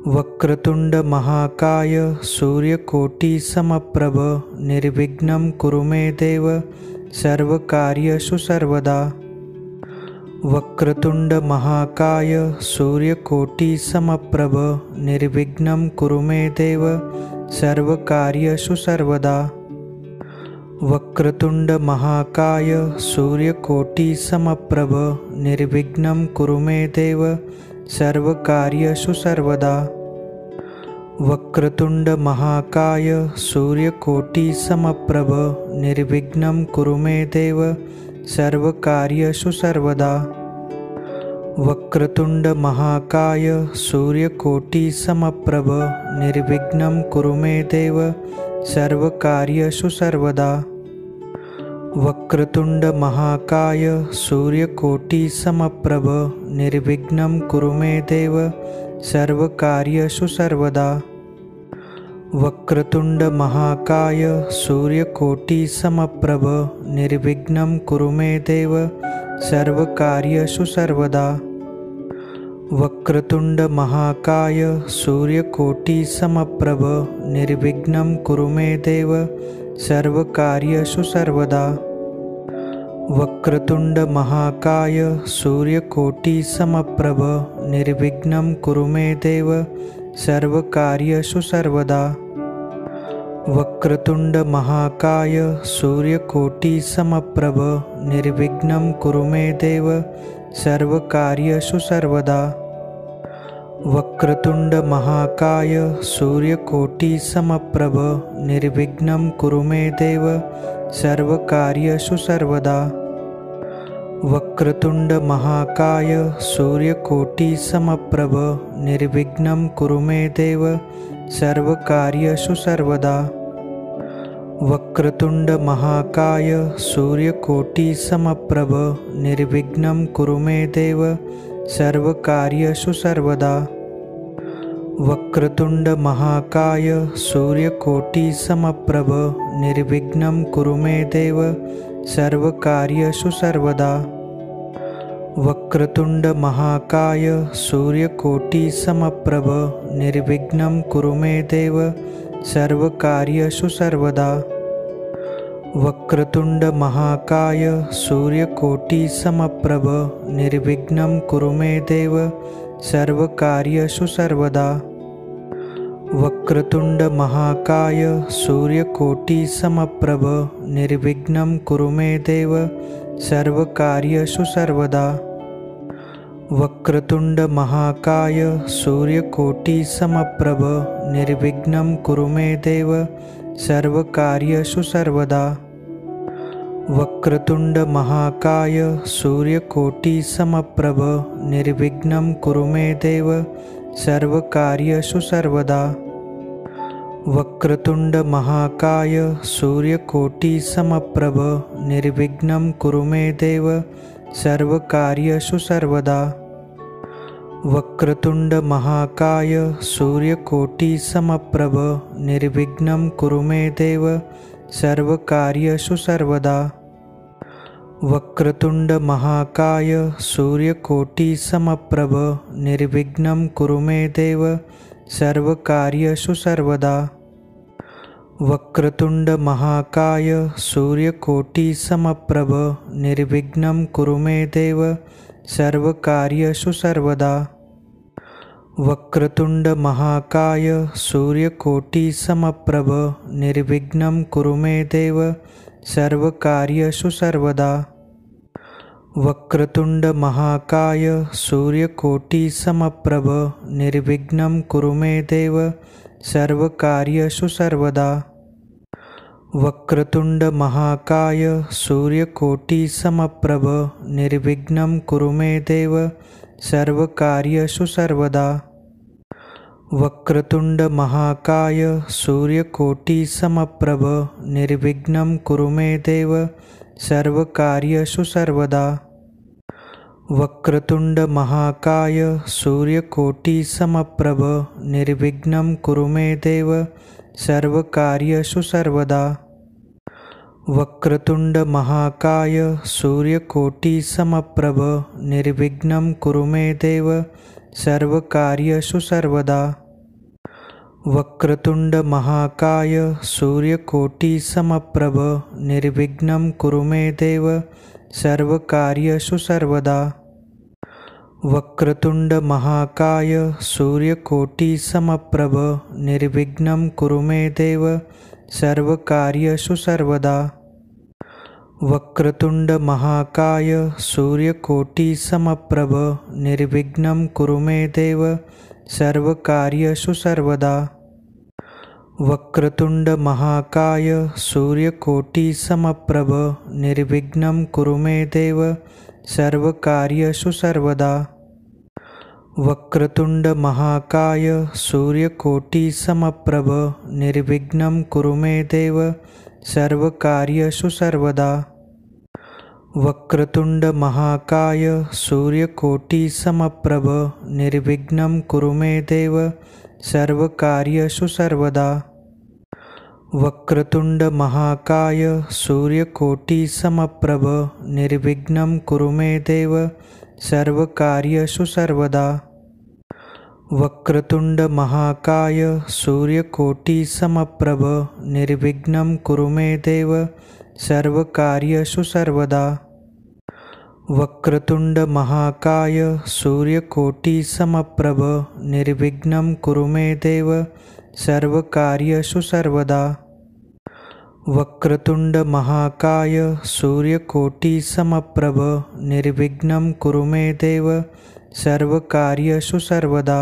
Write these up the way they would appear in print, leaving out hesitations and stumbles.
वक्रतुंड महाकाय सूर्यकोटि समप्रभ निर्विघ्नं कुरु मे देव सर्वकार्येषु सर्वदा। वक्रतुंड महाकाय सूर्यकोटि समप्रभ निर्विघ्नं कुरु मे देव सर्वकार्येषु सर्वदा। वक्रतुंड महाकाय सूर्यकोटि समप्रभ निर्विघ्नं कुरु मे देव सर्वकार्येषु सर्वदा। वक्रतुंड महाकाय सूर्यकोटि समप्रभ निर्विघ्नं कुरु मे देव सर्वकार्येषु सर्वदा। वक्रतुंड महाकाय सूर्यकोटि समप्रभ निर्विघ्नं कुरु मे देव सर्वकार्येषु सर्वदा। वक्रतुंड महाकाय सूर्यकोटि समप्रभ निर्विघ्नं कुरु मे देव सर्वकार्येषु सर्वदा। वक्रतुंड महाकाय सूर्यकोटि समप्रभ निर्विघ्नं कुरु मे देव सर्वकार्येषु सर्वदा। वक्रतुंड महाकाय सूर्यकोटि समप्रभ निर्विघ्नं कुरु मे देव सर्वकार्येषु सर्वदा। वक्रतुंड महाकाय सूर्यकोटि समप्रभ निर्विघ्नं कुरु मे देव सर्वकार्येषु सर्वदा। वक्रतुंड महाकाय सूर्यकोटि समप्रभ निर्विघ्नं कुरु मे देव सर्वकार्येषु सर्वदा। वक्रतुंड महाकाय सूर्यकोटि समप्रभ निर्विघ्नं कुरु मे देव सर्वकार्येषु सर्वदा। वक्रतुंड महाकाय सूर्यकोटि समप्रभ निर्विघ्नं कुरु मे देव सर्वकार्येषु सर्वदा। वक्रतुंड महाकाय सूर्यकोटि समप्रभ निर्विघ्नं कुरु मे देव सर्वकार्येषु सर्वदा। वक्रतुंड महाकाय सूर्यकोटि समप्रभ निर्विघ्नं कुरु मे देव सर्वकार्येषु सर्वदा। वक्रतुंड महाकाय सूर्यकोटि समप्रभ निर्विघ्नं कुरु मे देव सर्वकार्येषु सर्वदा। वक्रतुंड महाकाय सूर्यकोटि समप्रभ निर्विघ्नं कुरु मे देव सर्वकार्येषु सर्वदा। वक्रतुंड महाकाय सूर्यकोटि समप्रभ निर्विघ्नं कुरु मे देव सर्वकार्येषु सर्वदा। वक्रतुंड महाकाय सूर्यकोटि समप्रभ निर्विघ्नं कुरु मे देव सर्वकार्येषु सर्वदा। वक्रतुंड महाकाय सूर्यकोटि समप्रभ निर्विघ्नं कुरु मे देव सर्वकार्येषु सर्वदा। वक्रतुंड महाकाय सूर्यकोटि समप्रभ निर्विघ्नं कुरु मे देव सर्वकार्येषु सर्वदा। वक्रतुंड महाकाय सूर्यकोटि समप्रभ निर्विघ्नं कुरु मे देव सर्वकार्येषु सर्वदा। वक्रतुंड महाकाय सूर्यकोटि समप्रभ निर्विघ्नं कुरु मे देव सर्वकार्येषु सर्वदा। वक्रतुंड महाकाय सूर्यकोटि समप्रभ निर्विघ्नं कुरु मे देव सर्वकार्येषु सर्वदा। वक्रतुंड महाकाय सूर्यकोटि समप्रभ निर्विघ्नं कुरु मे देव सर्वकार्येषु सर्वदा। वक्रतुंड महाकाय सूर्यकोटि समप्रभ निर्विघ्नं कुरु मे देव सर्वकार्येषु सर्वदा। वक्रतुंड महाकाय सूर्यकोटि समप्रभ निर्विघ्नं कुरु मे देव सर्वकार्येषु सर्वदा। वक्रतुंड महाकाय सूर्यकोटि समप्रभ निर्विघ्नं कुरु मे देव सर्वकार्येषु सर्वदा। वक्रतुंड महाकाय सूर्यकोटि समप्रभ निर्विघ्नं कुरु मे देव सर्वकार्येषु सर्वदा। वक्रतुंड महाकाय सूर्यकोटि समप्रभ निर्विघ्नं कुरु मे देव सर्वकार्येषु सर्वदा। वक्रतुंड महाकाय सूर्यकोटि समप्रभ निर्विघ्नं कुरु मे देव सर्वकार्येषु सर्वदा। वक्रतुंड महाकाय सूर्यकोटि समप्रभ निर्विघ्नं कुरु मे देव सर्वकार्येषु सर्वदा। वक्रतुंड महाकाय सूर्यकोटि समप्रभ निर्विघ्नं कुरु मे देव सर्वकार्येषु सर्वदा। वक्रतुंड महाकाय सूर्यकोटि समप्रभ निर्विघ्नं कुरु मे देव सर्वकार्येषु सर्वदा। वक्रतुंड महाकाय सूर्यकोटि समप्रभ निर्विघ्नं कुरु मे देव सर्वकार्येषु सर्वदा। वक्रतुंड महाकाय सूर्यकोटि समप्रभ निर्विघ्नं कुरु मे देव सर्वकार्येषु सर्वदा। वक्रतुंड महाकाय सूर्यकोटि समप्रभ निर्विघ्नं कुरु मे देव सर्वकार्येषु सर्वदा। वक्रतुंड महाकाय सूर्यकोटि समप्रभ निर्विघ्नं कुरु मे देव सर्वकार्येषु सर्वदा। वक्रतुंड महाकाय सूर्यकोटि समप्रभ निर्विघ्नं कुरु मे देव सर्वकार्येषु सर्वदा। वक्रतुंड महाकाय सूर्यकोटि समप्रभ निर्विघ्नं कुरु मे देव सर्वकार्येषु सर्वदा।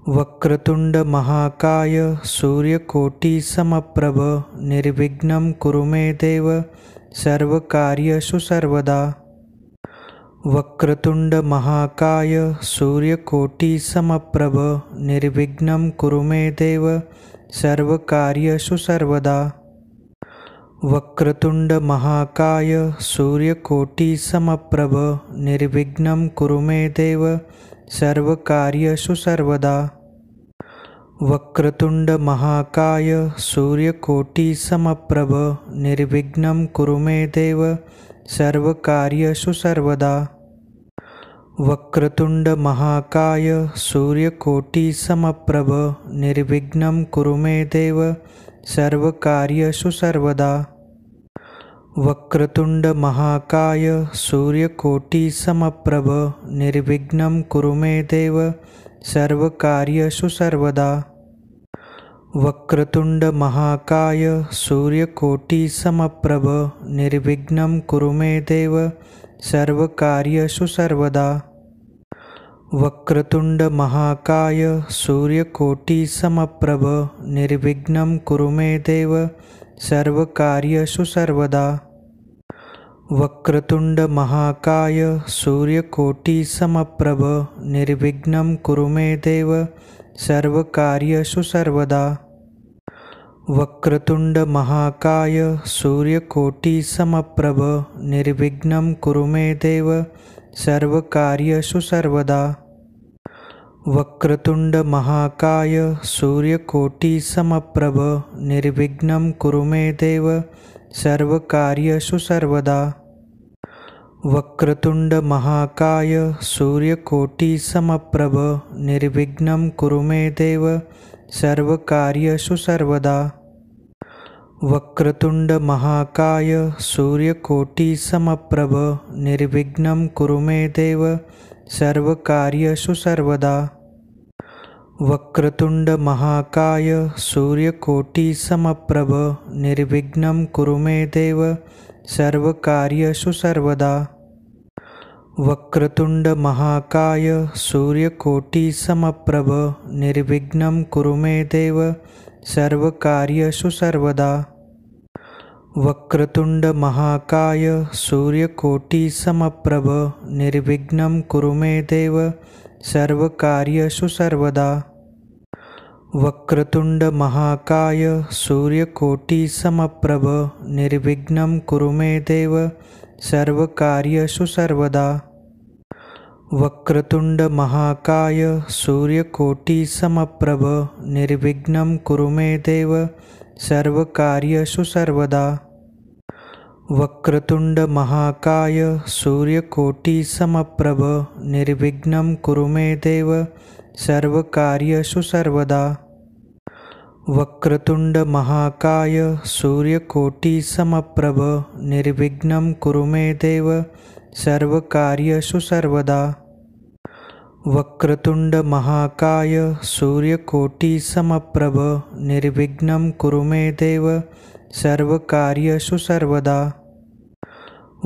वक्रतुंड महाकाय सूर्यकोटि समप्रभ निर्विघ्नं कुरु मे देव सर्वकार्येषु सर्वदा। वक्रतुंड महाकाय सूर्यकोटि समप्रभ निर्विघ्नं कुरु मे देव सर्वकार्येषु सर्वदा। वक्रतुंड महाकाय सूर्यकोटि समप्रभ निर्विघ्नं कुरु मे देव सर्वकार्येषु सर्वदा। वक्रतुंड महाकाय सूर्यकोटि समप्रभ निर्विघ्नं कुरु मे देव सर्वकार्येषु सर्वदा। वक्रतुंड महाकाय सूर्यकोटि समप्रभ निर्विघ्नं कुरु मे देव सर्वकार्येषु सर्वदा। वक्रतुंड महाकाय सूर्यकोटि समप्रभ निर्विघ्नं कुरु मे देव सर्वकार्येषु सर्वदा। वक्रतुंड महाकाय सूर्यकोटि समप्रभ निर्विघ्नं कुरु मे देव सर्वकार्येषु सर्वदा। वक्रतुंड महाकाय सूर्यकोटि समप्रभ निर्विघ्नं कुरु मे देव सर्वकार्येषु सर्वदा। वक्रतुंड महाकाय सूर्यकोटि समप्रभ निर्विघ्नं कुरु मे देव सर्वकार्येषु सर्वदा। वक्रतुंड महाकाय सूर्यकोटि समप्रभ निर्विघ्नं कुरु मे देव सर्वकार्येषु सर्वदा। वक्रतुंड महाकाय सूर्यकोटि समप्रभ निर्विघ्नं कुरु मे देव सर्वकार्येषु सर्वदा। वक्रतुंड महाकाय सूर्यकोटि समप्रभ निर्विघ्नं कुरु मे देव सर्वकार्येषु सर्वदा। वक्रतुंड महाकाय सूर्यकोटि समप्रभ निर्विघ्नं कुरु मे देव सर्वकार्येषु सर्वदा। वक्रतुंड महाकाय सूर्यकोटि समप्रभ निर्विघ्नं कुरु मे देव सर्वकार्येषु सर्वदा। वक्रतुंड महाकाय सूर्यकोटि समप्रभ निर्विघ्नं कुरु मे देव सर्वकार्येषु सर्वदा। वक्रतुंड महाकाय सूर्यकोटि समप्रभ निर्विघ्नं कुरु मे देव सर्वकार्येषु सर्वदा। वक्रतुंड महाकाय सूर्यकोटि समप्रभ निर्विघ्नं कुरु मे देव सर्वकार्येषु सर्वदा। वक्रतुंड महाकाय सूर्यकोटि समप्रभ निर्विघ्नं कुरु मे देव सर्वकार्येषु सर्वदा। वक्रतुंड महाकाय सूर्यकोटि समप्रभ निर्विघ्नं कुरु मे देव सर्वकार्येषु सर्वदा। वक्रतुंड महाकाय सूर्यकोटि समप्रभ निर्विघ्नं कुरु मे देव सर्वकार्येषु सर्वदा। वक्रतुंड महाकाय सूर्यकोटि समप्रभ निर्विघ्नं कुरु मे देव सर्वकार्येषु सर्वदा।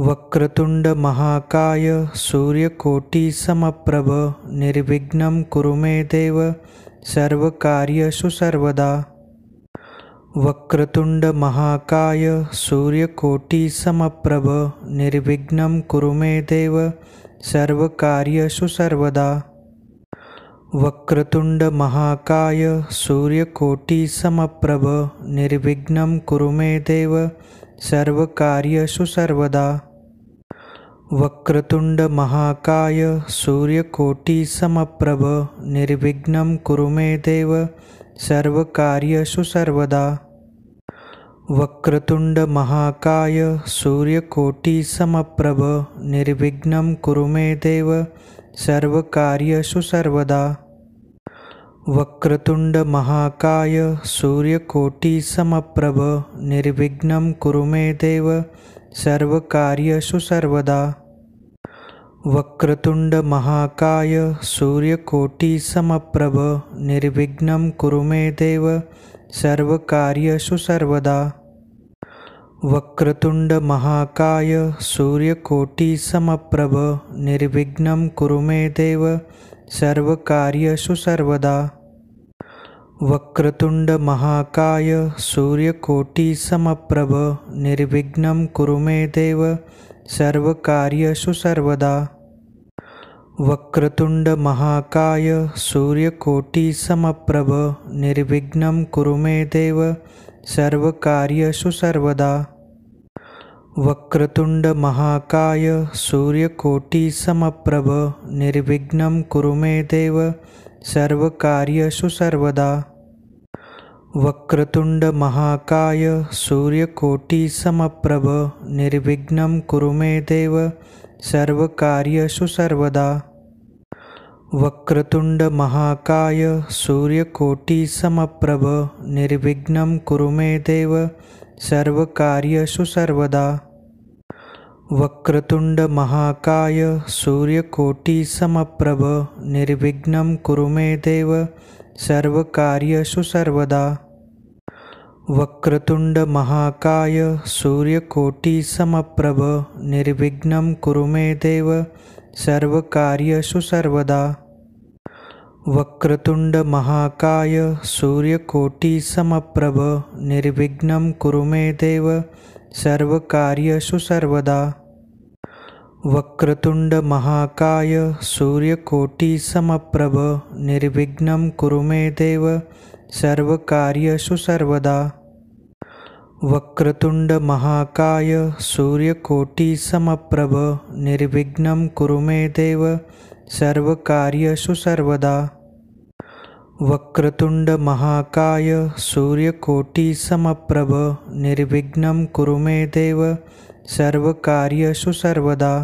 वक्रतुंड महाकाय सूर्यकोटि समप्रभ निर्विघ्नं कुरु मे देव सर्वकार्येषु सर्वदा। वक्रतुंड महाकाय सूर्यकोटि समप्रभ निर्विघ्नं कुरु मे देव सर्वकार्येषु सर्वदा। वक्रतुंड महाकाय सूर्यकोटि समप्रभ निर्विघ्नं कुरु मे देव सर्वकार्येषु सर्वदा। वक्रतुंड महाकाय सूर्यकोटि समप्रभ निर्विघ्नं कुरु मे देव सर्वकार्येषु सर्वदा। वक्रतुंड महाकाय सूर्यकोटि समप्रभ निर्विघ्नं कुरु मे देव सर्वकार्येषु सर्वदा। वक्रतुंड महाकाय सूर्यकोटि समप्रभ निर्विघ्नं कुरु मे देव सर्वकार्येषु सर्वदा। वक्रतुंड महाकाय सूर्यकोटि समप्रभ निर्विघ्नं कुरु मे देव सर्वकार्येषु सर्वदा। वक्रतुंड महाकाय सूर्यकोटि समप्रभ निर्विघ्नं कुरु मे देव सर्वकार्येषु सर्वदा। वक्रतुंड महाकाय सूर्यकोटि समप्रभ निर्विघ्नं कुरु मे देव सर्वकार्येषु सर्वदा। वक्रतुंड महाकाय सूर्यकोटि समप्रभ निर्विघ्नं कुरु मे देव सर्वकार्येषु सर्वदा। वक्रतुंड महाकाय सूर्यकोटि समप्रभ निर्विघ्नं कुरु मे देव सर्वकार्येषु सर्वदा। वक्रतुंड महाकाय सूर्यकोटि समप्रभ निर्विघ्नं कुरु मे देव सर्वकार्येषु सर्वदा। वक्रतुंड महाकाय सूर्यकोटि समप्रभ निर्विघ्नं कुरु मे देव सर्वकार्येषु सर्वदा। वक्रतुंड महाकाय सूर्यकोटि समप्रभ निर्विघ्नं कुरु मे देव सर्वकार्येषु सर्वदा। वक्रतुंड महाकाय सूर्यकोटि समप्रभ निर्विघ्नं कुरु मे देव सर्वकार्येषु सर्वदा। वक्रतुंड महाकाय सूर्यकोटि समप्रभ निर्विघ्नं कुरु मे देव सर्वकार्येषु सर्वदा। वक्रतुंड महाकाय सूर्यकोटि समप्रभ निर्विघ्नं कुरु मे देव सर्वकार्येषु सर्वदा। वक्रतुंड महाकाय सूर्यकोटि समप्रभ निर्विघ्नं कुरु मे देव सर्वकार्येषु सर्वदा। वक्रतुंड महाकाय सूर्यकोटि समप्रभ निर्विघ्नं कुरु मे देव सर्वकार्येषु सर्वदा।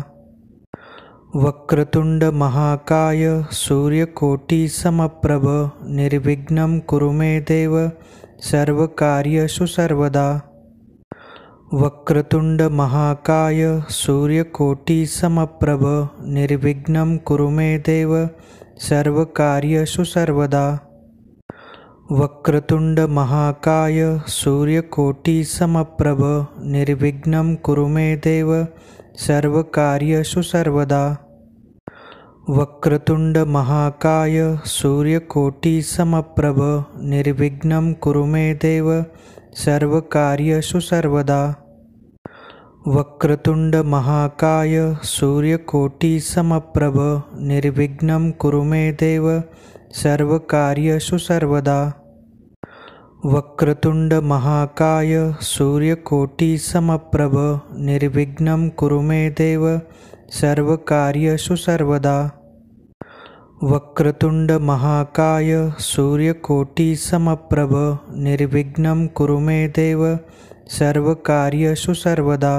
वक्रतुंड महाकाय सूर्यकोटि समप्रभ निर्विघ्नं कुरु मे देव सर्वकार्येषु सर्वदा। वक्रतुंड महाकाय सूर्यकोटि समप्रभ निर्विघ्नं कुरु मे देव सर्वकार्येषु सर्वदा। वक्रतुंड महाकाय सूर्यकोटि समप्रभ निर्विघ्नं कुरु मे देव सर्वकार्येषु सर्वदा। वक्रतुंड महाकाय सूर्यकोटि समप्रभ निर्विघ्नं कुरु मे देव सर्वकार्येषु सर्वदा। वक्रतुंड महाकाय सूर्यकोटि समप्रभ निर्विघ्नं कुरु मे देव सर्वकार्येषु सर्वदा। वक्रतुंड महाकाय सूर्यकोटि समप्रभ निर्विघ्नं कुरु मे देव सर्वकार्येषु सर्वदा। वक्रतुंड महाकाय सूर्यकोटि समप्रभ निर्विघ्नं कुरु मे देव सर्वकार्येषु सर्वदा।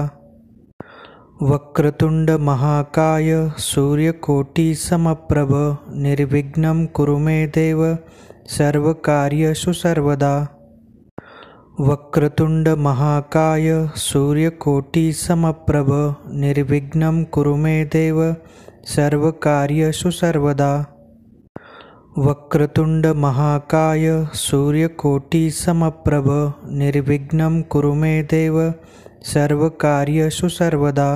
वक्रतुंड महाकाय सूर्यकोटि समप्रभ निर्विघ्नं कुरु मे देव सर्वकार्येषु सर्वदा। वक्रतुंड महाकाय सूर्यकोटि समप्रभ निर्विघ्नं कुरु मे देव सर्वकार्येषु सर्वदा। वक्रतुंड महाकाय सूर्यकोटि समप्रभ निर्विघ्नं कुरु मे देव सर्वकार्येषु सर्वदा।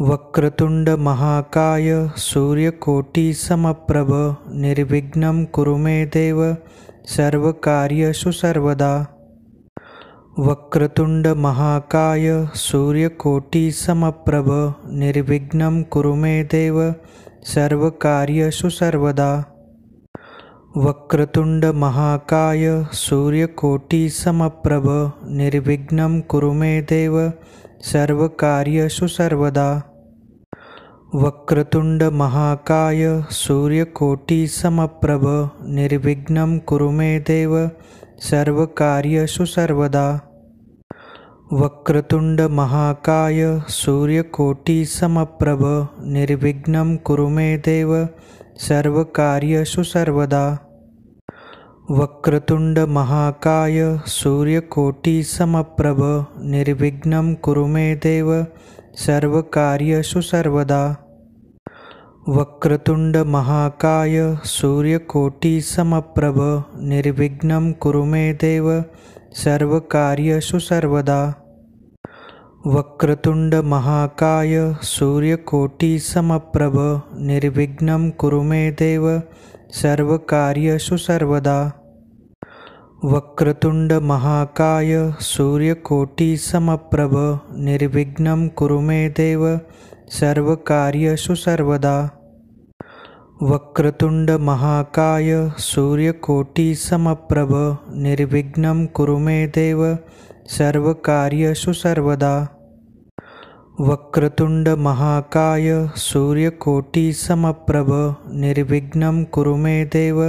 वक्रतुंड महाकाय सूर्यकोटि समप्रभ निर्विघ्नं कुरु मे देव सर्वकार्येषु सर्वदा। वक्रतुंड महाकाय सूर्यकोटि समप्रभ निर्विघ्नं कुरु मे देव सर्वकार्येषु सर्वदा। वक्रतुंड महाकाय सूर्यकोटि समप्रभ निर्विघ्नं कुरु मे देव सर्वकार्येषु सर्वदा। वक्रतुंड महाकाय सूर्यकोटि समप्रभ निर्विघ्नं कुरु मे देव सर्वकार्येषु सर्वदा। वक्रतुंड महाकाय सूर्यकोटि समप्रभ निर्विघ्नं कुरु मे देव सर्वकार्येषु सर्वदा। वक्रतुंड महाकाय सूर्यकोटि समप्रभ निर्विघ्नं कुरु मे देव सर्वकार्येषु सर्वदा। वक्रतुंड महाकाय सूर्यकोटि समप्रभ निर्विघ्नं कुरु मे देव सर्वकार्येषु सर्वदा। वक्रतुंड महाकाय सूर्यकोटि समप्रभ निर्विघ्नं कुरु मे देव सर्वकार्येषु सर्वदा। वक्रतुंड महाकाय सूर्यकोटि समप्रभ निर्विघ्नं कुरु मे देव सर्वकार्येषु सर्वदा। वक्रतुंड महाकाय सूर्यकोटि समप्रभ निर्विघ्नं कुरु मे देव सर्वकार्येषु सर्वदा। वक्रतुंड महाकाय सूर्यकोटि समप्रभ निर्विघ्नं कुरु मे देव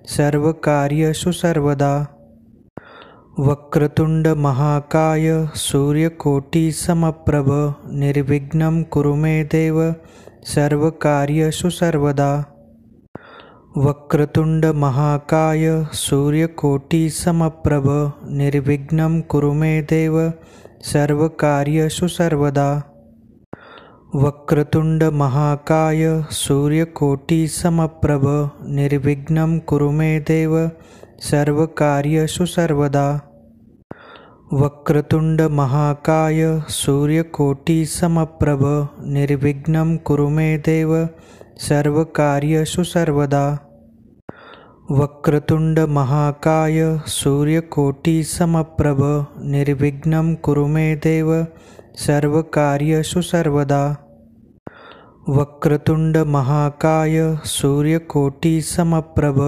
सर्वकार्येषु सर्वदा। वक्रतुंड महाकाय सूर्यकोटि समप्रभ निर्विघ्नं कुरु मे देव सर्वकार्येषु सर्वदा। वक्रतुंड महाकाय सूर्यकोटि समप्रभ निर्विघ्नं कुरु मे देव सर्वकार्येषु सर्वदा। वक्रतुंड महाकाय सूर्यकोटि समप्रभ निर्विघ्नं कुरु मे देव सर्वकार्येषु सर्वदा। वक्रतुंड महाकाय सूर्यकोटि समप्रभ निर्विघ्नं कुरु मे देव सर्वकार्येषु सर्वदा। वक्रतुंड महाकाय सूर्यकोटि समप्रभ निर्विघ्नं कुरु मे देव सर्वकार्येषु सर्वदा। वक्रतुंड महाकाय सूर्यकोटि समप्रभ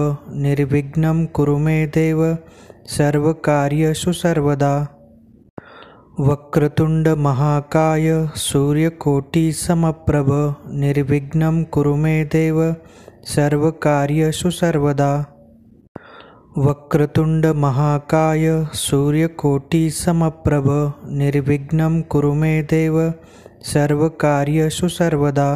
निर्विघ्नं कुरु मे देव सर्वकार्येषु सर्वदा। वक्रतुंड महाकाय सूर्यकोटि समप्रभ निर्विघ्नं कुरु मे देव सर्वकार्येषु सर्वदा। वक्रतुंड महाकाय सूर्यकोटि समप्रभ निर्विघ्नं कुरु मे देव सर्वकार्येषु सर्वदा।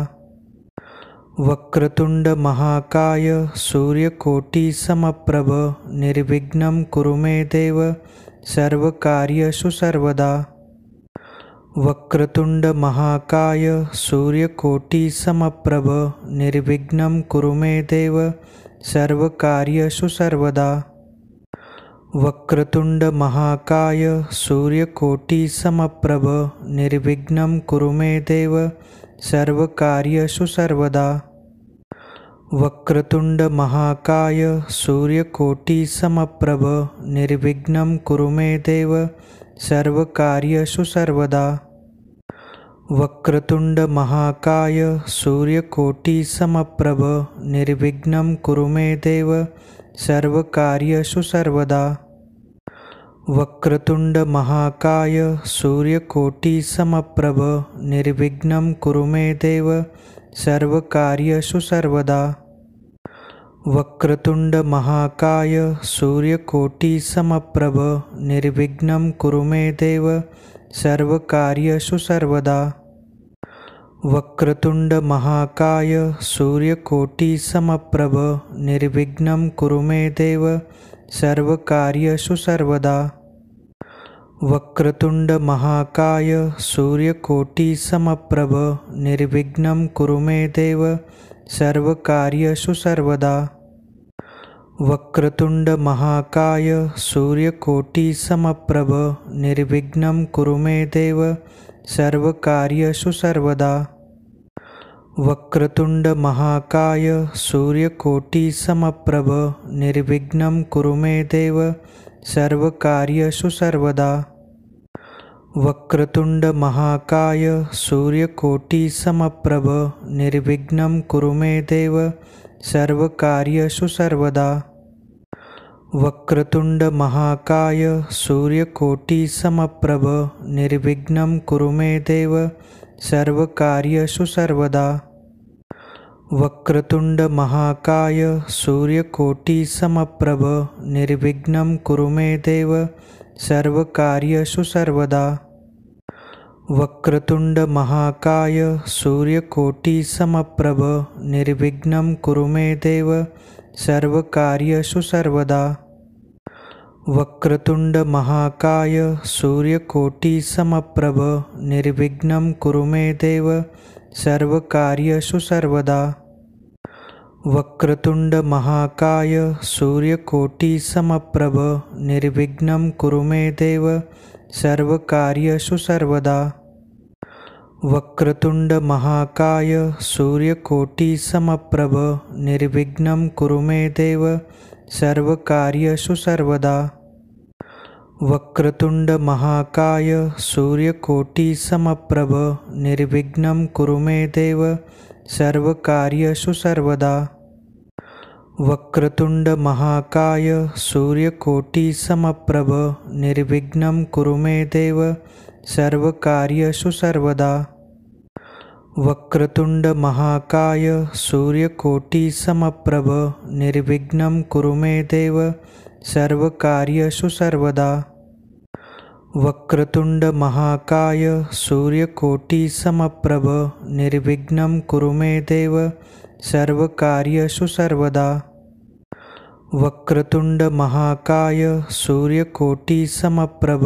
वक्रतुंड महाकाय सूर्यकोटि समप्रभ निर्विघ्नं कुरु मे देव सर्वकार्येषु सर्वदा। वक्रतुंड महाकाय सूर्यकोटि समप्रभ निर्विघ्नं कुरु मे देव सर्वकार्येषु सर्वदा। वक्रतुंड महाकाय सूर्यकोटि समप्रभ निर्विघ्नं कुरु मे देव सर्वकार्येषु सर्वदा। वक्रतुंड महाकाय सूर्यकोटि समप्रभ निर्विघ्नं कुरु मे देव सर्वकार्येषु सर्वदा। वक्रतुंड महाकाय सूर्यकोटि समप्रभ निर्विघ्नं कुरु मे देव सर्वकार्येषु सर्वदा। वक्रतुंड महाकाय सूर्यकोटि समप्रभ निर्विघ्नं कुरु मे देव सर्वकार्येषु सर्वदा। वक्रतुंड महाकाय सूर्यकोटि समप्रभ निर्विघ्नं कुरु मे देव सर्वकार्येषु सर्वदा। वक्रतुंड महाकाय सूर्यकोटि समप्रभ निर्विघ्नं कुरु मे देव सर्वकार्येषु सर्वदा। वक्रतुंड महाकाय सूर्यकोटि समप्रभ निर्विघ्नं कुरु मे देव सर्वकार्येषु सर्वदा। वक्रतुंड महाकाय सूर्यकोटि समप्रभ निर्विघ्नं कुरु मे देव सर्वकार्येषु सर्वदा। वक्रतुंड महाकाय सूर्यकोटि समप्रभ निर्विघ्नं कुरु मे देव सर्वकार्येषु सर्वदा। वक्रतुंड महाकाय सूर्यकोटि समप्रभ निर्विघ्नं कुरु मे देव सर्वकार्येषु सर्वदा। वक्रतुंड महाकाय सूर्यकोटि समप्रभ निर्विघ्नं कुरु मे देव सर्वकार्येषु सर्वदा। वक्रतुंड महाकाय सूर्यकोटि समप्रभ निर्विघ्नं कुरु मे देव सर्वकार्येषु सर्वदा। वक्रतुंड महाकाय सूर्यकोटि समप्रभ निर्विघ्नं कुरु मे देव सर्वकार्येषु सर्वदा। वक्रतुंड महाकाय सूर्यकोटि समप्रभ निर्विघ्नं कुरु मे देव सर्वकार्येषु सर्वदा। वक्रतुंड महाकाय सूर्यकोटि समप्रभ निर्विघ्नं कुरु मे देव सर्वकार्येषु सर्वदा। वक्रतुंड महाकाय सूर्यकोटि समप्रभ निर्विघ्नं कुरु मे देव सर्वकार्येषु सर्वदा। वक्रतुंड महाकाय सूर्यकोटि समप्रभ निर्विघ्नं कुरु मे देव सर्वकार्येषु सर्वदा। वक्रतुंड महाकाय सूर्यकोटि समप्रभ निर्विघ्नं कुरु मे देव सर्वकार्येषु सर्वदा। वक्रतुंड महाकाय सूर्यकोटि समप्रभ निर्विघ्नं कुरु मे देव सर्वकार्येषु सर्वदा। वक्रतुंड महाकाय सूर्यकोटि समप्रभ निर्विघ्नं कुरु मे देव सर्वकार्येषु सर्वदा। वक्रतुंड महाकाय सूर्यकोटि समप्रभ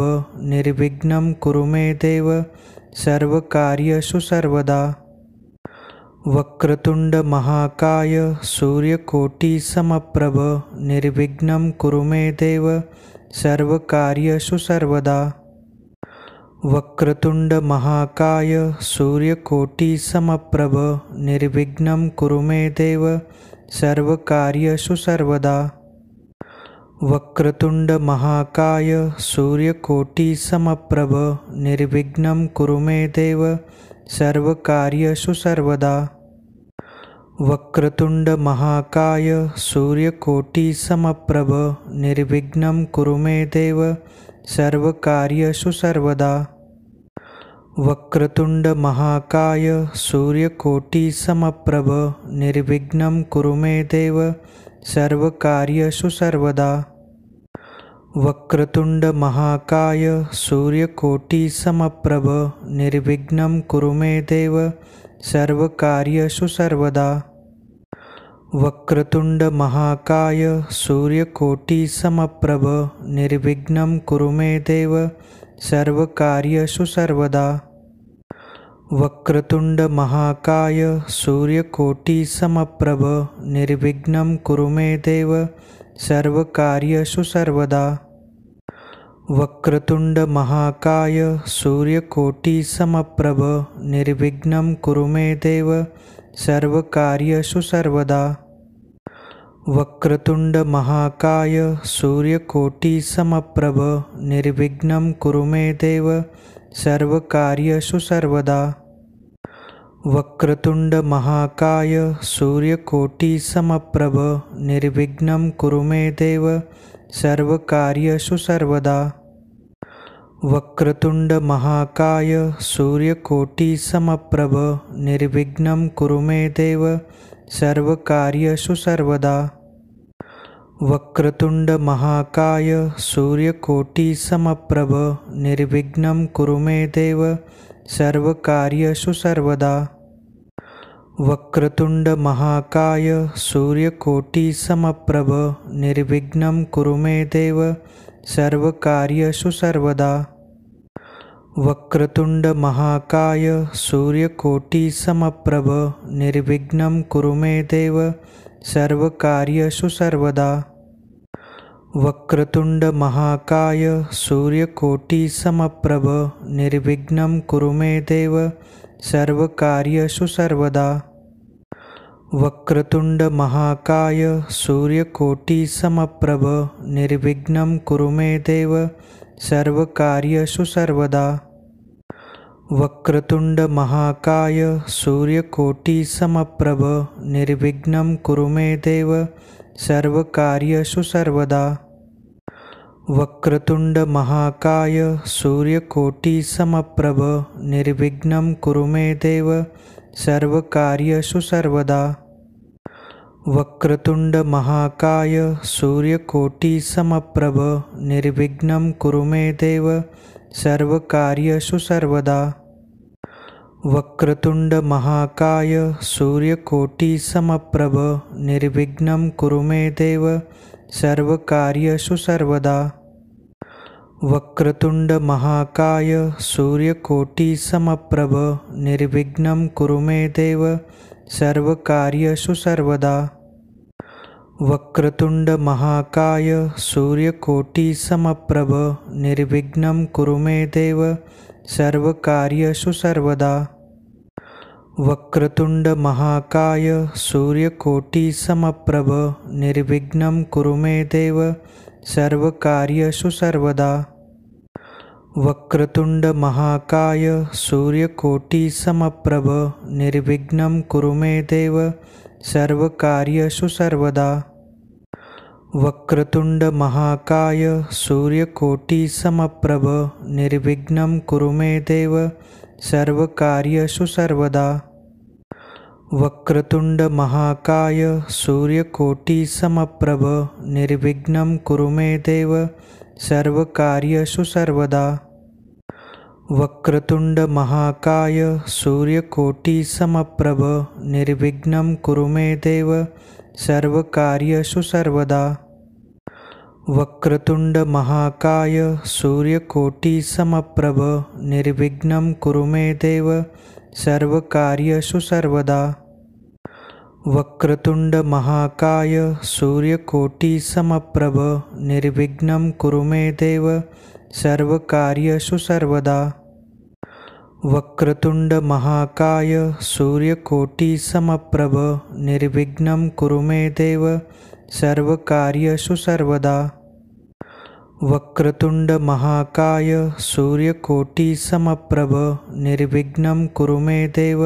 निर्विघ्नं कुरु मे देव सर्वकार्येषु सर्वदा। वक्रतुंड महाकाय सूर्यकोटि समप्रभ निर्विघ्नं कुरु मे देव सर्वकार्येषु सर्वदा। वक्रतुंड महाकाय सूर्यकोटि समप्रभ निर्विघ्नं कुरु मे देव सर्वकार्येषु सर्वदा। वक्रतुंड महाकाय सूर्यकोटि समप्रभ निर्विघ्नं कुरु मे देव सर्वकार्येषु सर्वदा। वक्रतुंड महाकाय सूर्यकोटि समप्रभ निर्विघ्नं कुरु मे देव सर्वकार्येषु सर्वदा। वक्रतुंड महाकाय सूर्यकोटि समप्रभ निर्विघ्नं कुरु मे देव सर्वकार्येषु सर्वदा। वक्रतुंड महाकाय सूर्यकोटि समप्रभ निर्विघ्नं कुरु मे देव सर्वकार्येषु सर्वदा। वक्रतुंड महाकाय सूर्यकोटि समप्रभ निर्विघ्नं कुरु मे देव सर्वकार्येषु सर्वदा। वक्रतुंड महाकाय सूर्यकोटि समप्रभ निर्विघ्नं कुरु मे देव सर्वकार्येषु सर्वदा। वक्रतुंड महाकाय सूर्यकोटि समप्रभ निर्विघ्नं कुरु मे देव सर्वकार्येषु सर्वदा। वक्रतुंड महाकाय सूर्यकोटि समप्रभ निर्विघ्नं कुरु मे देव सर्वकार्येषु सर्वदा। वक्रतुंड महाकाय सूर्यकोटि समप्रभ निर्विघ्नं कुरु मे देव सर्वकार्येषु सर्वदा। वक्रतुंड महाकाय सूर्यकोटि समप्रभ निर्विघ्नं कुरु मे देव सर्वकार्येषु सर्वदा। वक्रतुंड महाकाय सूर्यकोटि समप्रभ निर्विघ्नं कुरु मे देव सर्वकार्येषु सर्वदा। वक्रतुंड महाकाय सूर्यकोटि समप्रभ निर्विघ्नं कुरु मे देव सर्वकार्येषु सर्वदा। वक्रतुंड महाकाय सूर्यकोटि समप्रभ निर्विघ्नं कुरु मे देव सर्वकार्येषु सर्वदा। वक्रतुंड महाकाय सूर्यकोटि समप्रभ निर्विघ्नं कुरु मे देव सर्वकार्येषु सर्वदा। वक्रतुंड महाकाय सूर्यकोटि समप्रभ निर्विघ्नं कुरु मे देव सर्वकार्येषु सर्वदा। वक्रतुंड महाकाय सूर्यकोटि समप्रभ निर्विघ्नं कुरु मे देव सर्वकार्येषु सर्वदा। वक्रतुंड महाकाय सूर्यकोटि समप्रभ निर्विघ्नं कुरु मे देव सर्वकार्येषु सर्वदा। वक्रतुंड महाकाय सूर्यकोटि समप्रभ निर्विघ्नं कुरु मे देव सर्वकार्येषु सर्वदा। वक्रतुंड महाकाय सूर्यकोटि समप्रभ निर्विघ्नं कुरु मे देव सर्वकार्येषु सर्वदा। वक्रतुंड महाकाय सूर्यकोटि समप्रभ निर्विघ्नं कुरु मे देव सर्वकार्येषु सर्वदा। वक्रतुंड महाकाय सूर्यकोटि समप्रभ निर्विघ्नं कुरु मे देव सर्वकार्येषु सर्वदा। वक्रतुंड महाकाय सूर्यकोटि समप्रभ निर्विघ्नं कुरु मे देव सर्वकार्येषु सर्वदा। वक्रतुंड महाकाय सूर्यकोटि समप्रभ निर्विघ्नं कुरु मे देव सर्वकार्येषु सर्वदा। वक्रतुंड महाकाय सूर्यकोटि समप्रभ निर्विघ्नं कुरु मे देव सर्वकार्येषु सर्वदा। वक्रतुंड महाकाय सूर्यकोटि समप्रभ निर्विघ्नं कुरु मे देव सर्वकार्येषु सर्वदा। वक्रतुंड महाकाय सूर्यकोटि समप्रभ निर्विघ्नं कुरु मे देव सर्वकार्येषु सर्वदा। वक्रतुंड महाकाय सूर्यकोटि समप्रभ निर्विघ्नं कुरु मे देव सर्वकार्येषु सर्वदा। वक्रतुंड महाकाय सूर्यकोटि समप्रभ निर्विघ्नं कुरु मे देव सर्वकार्येषु सर्वदा। वक्रतुंड महाकाय सूर्यकोटि समप्रभ निर्विघ्नं कुरु मे देव सर्वकार्येषु सर्वदा। वक्रतुंड महाकाय सूर्यकोटि समप्रभ निर्विघ्नं कुरु मे देव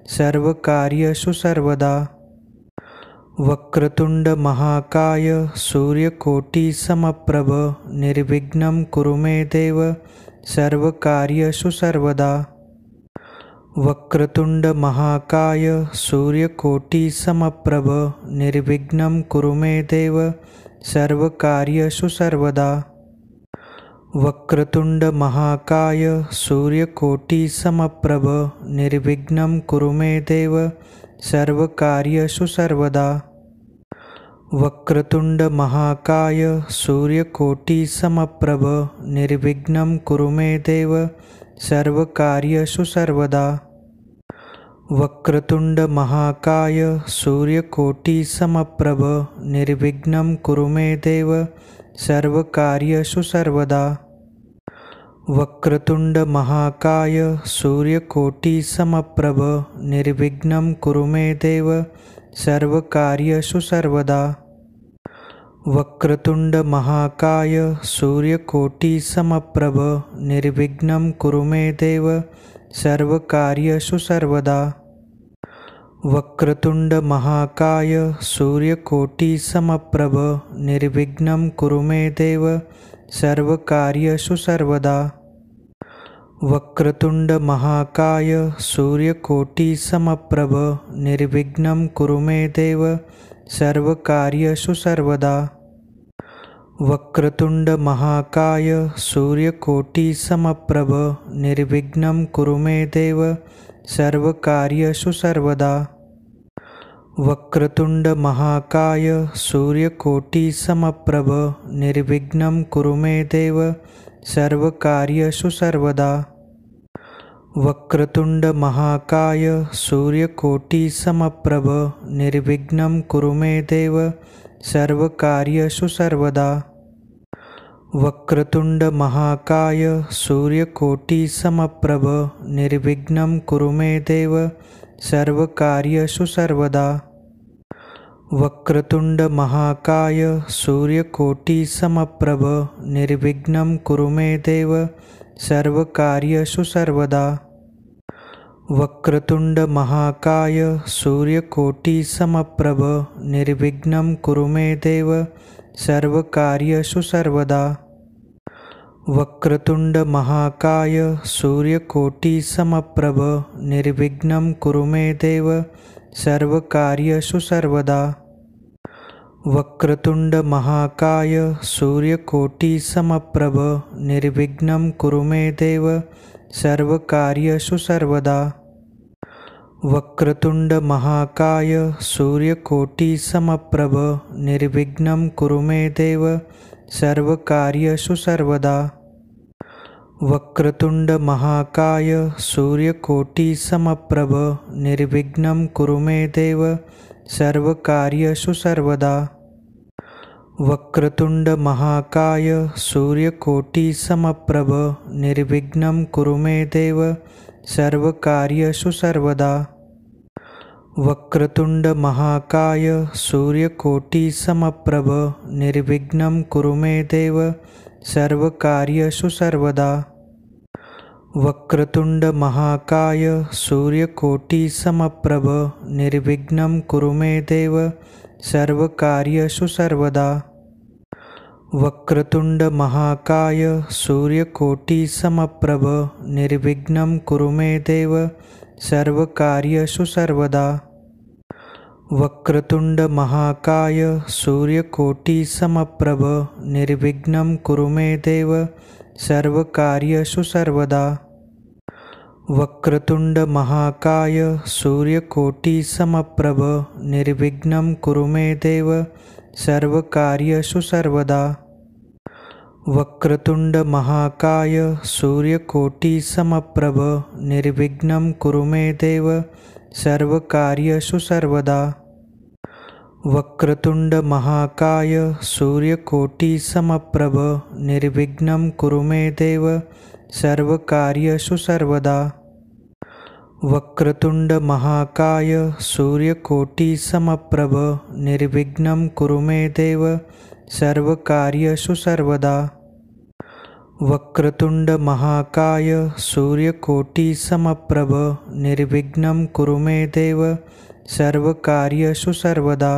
सर्वकार्येषु सर्वदा। वक्रतुंड महाकाय सूर्यकोटि समप्रभ निर्विघ्नं कुरु मे देव सर्वकार्येषु सर्वदा। वक्रतुंड महाकाय सूर्यकोटि समप्रभ निर्विघ्नं कुरु मे देव सर्वकार्येषु सर्वदा। वक्रतुंड महाकाय सूर्यकोटि समप्रभ निर्विघ्नं कुरु मे देव सर्वकार्येषु सर्वदा। वक्रतुंड महाकाय सूर्यकोटि समप्रभ निर्विघ्नं कुरु मे देव सर्वकार्येषु सर्वदा। वक्रतुंड महाकाय सूर्यकोटि समप्रभ निर्विघ्नं कुरु मे देव सर्वकार्येषु सर्वदा। वक्रतुंड महाकाय सूर्यकोटि समप्रभ निर्विघ्नं कुरु मे देव सर्वकार्येषु सर्वदा। वक्रतुंड महाकाय सूर्यकोटि समप्रभ निर्विघ्नं कुरु मे देव सर्वकार्येषु सर्वदा। वक्रतुंड महाकाय सूर्यकोटि समप्रभ निर्विघ्नं कुरु मे देव सर्वकार्येषु सर्वदा। वक्रतुंड महाकाय सूर्यकोटि समप्रभ निर्विघ्नं कुरु मे देव सर्वकार्येषु सर्वदा। वक्रतुंड महाकाय सूर्यकोटि समप्रभ निर्विघ्नं कुरु मे देव सर्वकार्येषु सर्वदा। वक्रतुंड महाकाय सूर्यकोटि समप्रभ निर्विघ्नं कुरु मे देव सर्वकार्येषु सर्वदा। वक्रतुंड महाकाय सूर्यकोटि समप्रभ निर्विघ्नं कुरु मे देव सर्वकार्येषु सर्वदा। वक्रतुंड महाकाय सूर्यकोटि समप्रभ निर्विघ्नं कुरु मे देव सर्वकार्येषु सर्वदा। वक्रतुंड महाकाय सूर्यकोटि समप्रभ निर्विघ्नं कुरु मे देव सर्वकार्येषु सर्वदा। वक्रतुंड महाकाय सूर्यकोटि समप्रभ निर्विघ्नं कुरु मे देव सर्वकार्येषु सर्वदा। वक्रतुंड महाकाय सूर्यकोटि समप्रभ निर्विघ्नं कुरु मे देव सर्वकार्येषु सर्वदा। वक्रतुंड महाकाय सूर्यकोटि समप्रभ निर्विघ्नं कुरु मे देव सर्वकार्येषु सर्वदा। वक्रतुंड महाकाय सूर्यकोटि समप्रभ निर्विघ्नं कुरु मे देव सर्वकार्येषु सर्वदा। वक्रतुंड महाकाय सूर्यकोटि समप्रभ निर्विघ्नं कुरु मे देव सर्वकार्येषु सर्वदा। वक्रतुंड महाकाय सूर्यकोटि समप्रभ निर्विघ्नं कुरु मे देव सर्वकार्येषु सर्वदा। वक्रतुंड महाकाय सूर्यकोटि समप्रभ निर्विघ्नं कुरु मे देव सर्वकार्येषु सर्वदा। वक्रतुंड महाकाय सूर्यकोटि समप्रभ निर्विघ्नं कुरु मे देव सर्वकार्येषु सर्वदा। वक्रतुंड महाकाय सूर्यकोटि समप्रभ निर्विघ्नं कुरु मे देव सर्वकार्येषु सर्वदा। वक्रतुंड महाकाय सूर्यकोटि समप्रभ निर्विघ्नं कुरु मे देव सर्वकार्येषु सर्वदा। वक्रतुंड महाकाय सूर्यकोटि समप्रभ निर्विघ्नं कुरु मे देव सर्वकार्येषु सर्वदा। वक्रतुंड महाकाय सूर्यकोटि समप्रभ निर्विघ्नं कुरु मे देव सर्वकार्येषु सर्वदा। वक्रतुंड महाकाय सूर्यकोटि समप्रभ निर्विघ्नं कुरु मे देव सर्वकार्येषु सर्वदा। वक्रतुंड महाकाय सूर्यकोटि समप्रभ निर्विघ्नं कुरु मे देव सर्वकार्येषु सर्वदा। वक्रतुंड महाकाय सूर्यकोटि समप्रभ निर्विघ्नं कुरु मे देव सर्वकार्येषु सर्वदा।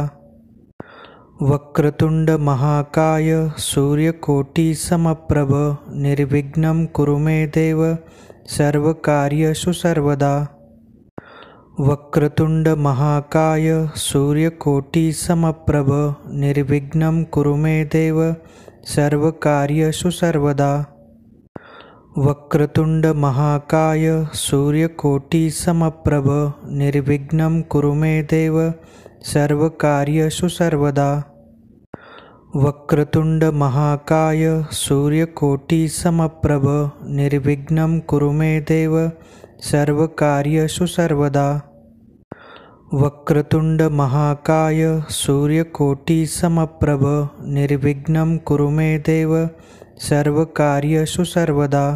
वक्रतुंड महाकाय सूर्यकोटि समप्रभ निर्विघ्नं कुरु मे देव सर्वकार्येषु सर्वदा। वक्रतुंड महाकाय सूर्यकोटि समप्रभ निर्विघ्नं कुरु मे देव सर्वकार्येषु सर्वदा। वक्रतुंड महाकाय सूर्यकोटि समप्रभ निर्विघ्नं कुरु मे देव सर्वकार्येषु सर्वदा। वक्रतुंड महाकाय सूर्यकोटि समप्रभ निर्विघ्नं कुरु मे देव सर्वकार्येषु सर्वदा। वक्रतुंड महाकाय सूर्यकोटि समप्रभ निर्विघ्नं कुरु मे देव सर्वकार्येषु सर्वदा।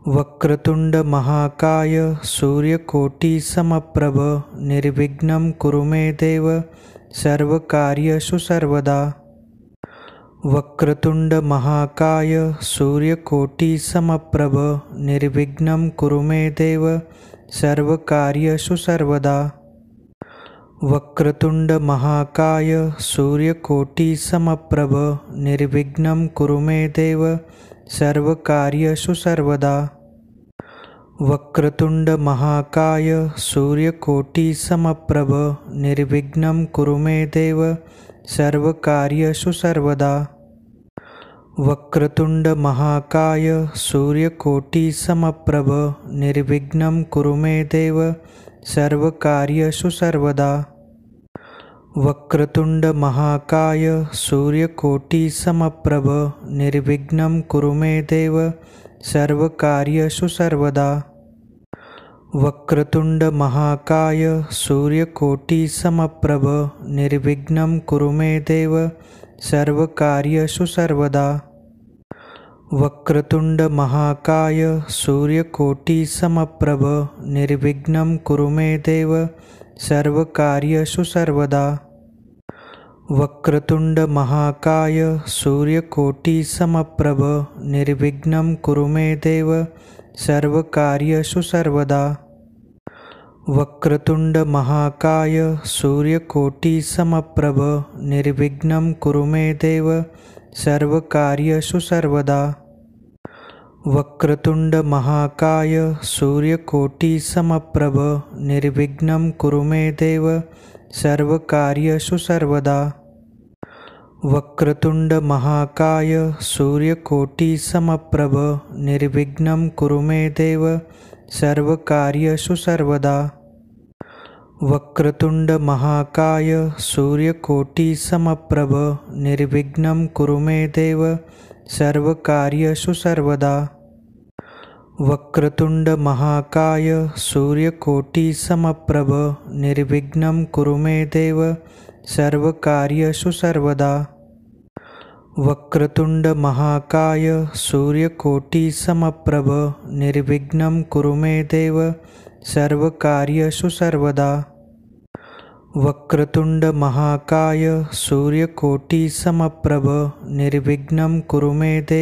वक्रतुंड महाकाय सूर्यकोटि समप्रभ निर्विघ्नं कुरु मे देव सर्वकार्येषु सर्वदा। वक्रतुंड महाकाय सूर्यकोटि समप्रभ निर्विघ्नं कुरु मे देव सर्वकार्येषु सर्वदा। वक्रतुंड महाकाय सूर्यकोटि समप्रभ निर्विघ्नं कुरु मे देव सर्वकार्येषु सर्वदा। वक्रतुंड महाकाय सूर्यकोटि समप्रभ निर्विघ्नं कुरु मे देव सर्वकार्येषु सर्वदा। वक्रतुंड महाकाय सूर्यकोटि समप्रभ निर्विघ्नं कुरु मे देव सर्वकार्येषु सर्वदा। वक्रतुंड महाकाय सूर्यकोटि समप्रभ निर्विघ्नं कुरु मे देव सर्वकार्येषु सर्वदा। वक्रतुंड महाकाय सूर्यकोटि समप्रभ निर्विघ्नं कुरु मे देव सर्वकार्येषु सर्वदा। वक्रतुंड महाकाय सूर्यकोटि समप्रभ निर्विघ्नं कुरु मे देव सर्वकार्येषु सर्वदा। वक्रतुंड महाकाय सूर्यकोटि समप्रभ निर्विघ्नं कुरु मे देव सर्वकार्येषु सर्वदा। वक्रतुंड महाकाय सूर्यकोटि समप्रभ निर्विघ्नं कुरु मे देव सर्वकार्येषु सर्वदा। वक्रतुंड महाकाय सूर्यकोटि समप्रभ निर्विघ्नं कुरु मे देव सर्वकार्येषु सर्वदा। वक्रतुंड महाकाय सूर्यकोटि समप्रभ निर्विघ्नं कुरु मे देव सर्वकार्येषु सर्वदा। वक्रतुंड महाकाय सूर्यकोटि समप्रभ निर्विघ्नं कुरु मे देव सर्वकार्येषु सर्वदा। वक्रतुंड महाकाय सूर्यकोटि समप्रभ निर्विघ्नं कुरु मे देव सर्वकार्येषु सर्वदा। वक्रतुंड महाकाय सूर्यकोटि समप्रभ निर्विघ्नं कुरु मे देव सर्वकार्येषु सर्वदा। वक्रतुंड महाकाय सूर्यकोटि समप्रभ निर्विघ्नं कुरु मे देव